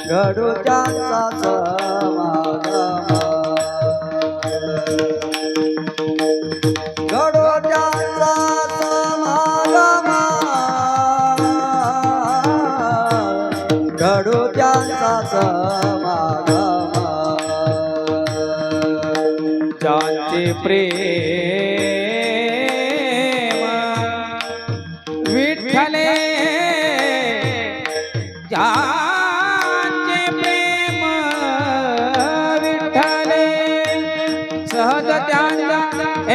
घडू त्यांचा समागम घडू त्यांचा समागम घडू त्यांचा समागम ज्यांचे प्रेम विठ्ठले ज्यांचे प्रेम विठ्ठले सहज त्यांच्या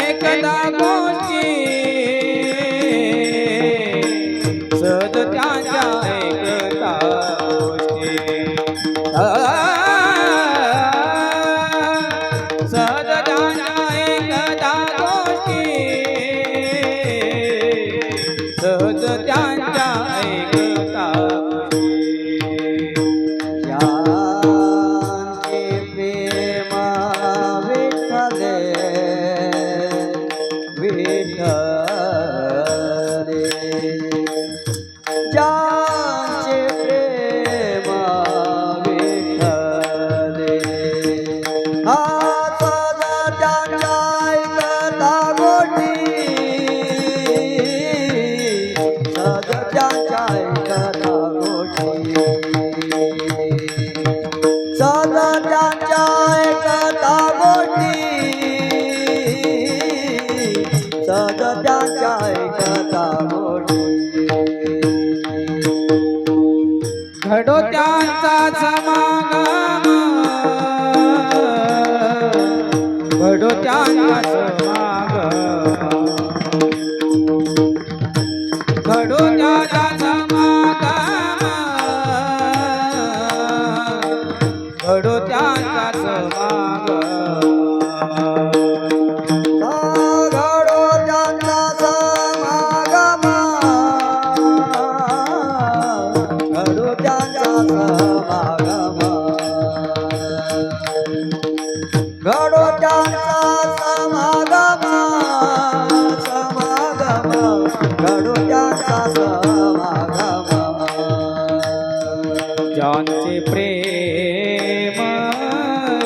एकदा गोष्टी सहज त्यांच्या एकदा गोष्टी सहज त्यांच्या एकदा गोष्टी सहज त्यांच्या एकदा ज्यांचे प्रेम विठ्ठले विठ्ठले ज्यांचे प्रेम विठ्ठले सहज त्यांच्या एकदा गोष्टी सहज त्यांच्या एकदा गोष्टी सहज त्यांच्या एकदा गोष्टी सहज त्यांच्या एकदा गोष्टी घडो त्यांचा समागम घडो त्यांचा समागम घडो त्यांचा समागम घडो त्यांचा समागम घडो त्यांचा समागम घडो त्यांचा समागम घडो त्यांचा समागम समागम घडो त्यांचा समागम ज्यांचे प्रेम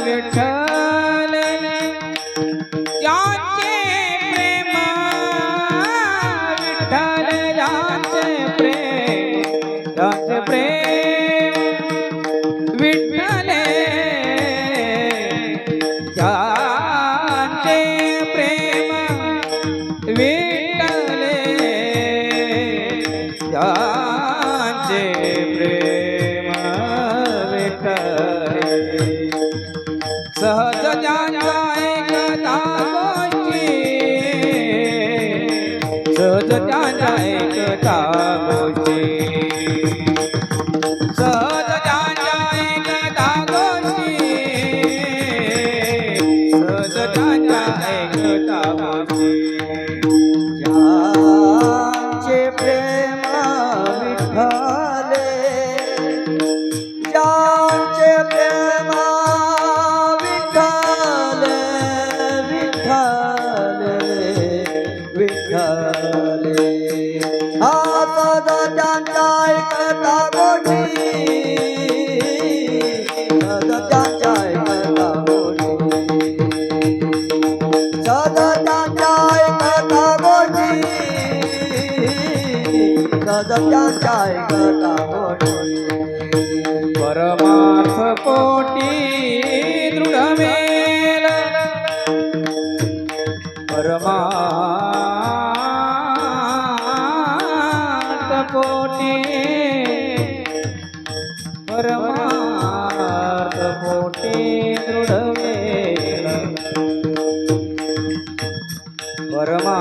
विठ्ठले ज्यांचे प्रेम विठ्ठले ज्यांचे प्रेम विठ्ठले ज्यांचे प्रेम विठ्ठले ज्यांचे प्रेम विठ्ठले सहज ज्यांच्या एकदा गोष्टी सहज ज्यांच्या एकदा गोष्टी सहज ज्यांच्या एकदा गोष्टी सहज ज्यांच्या एकदा गोष्टी ज्यांचे प्रेम विठ्ठले ज्यांचे प्रेम विठ्ठले विठ्ठले विठ्ठले सहज त्यांच्या एकदा गोष्टी सहज त्यांच्या एकदा गोष्टी सहज त्यांच्या एकदा गोष्टी सहज त्यांच्या एकदा गोष्टी परमार्थ पोटी दृढमेल परमार्थ पोटी परमार्थ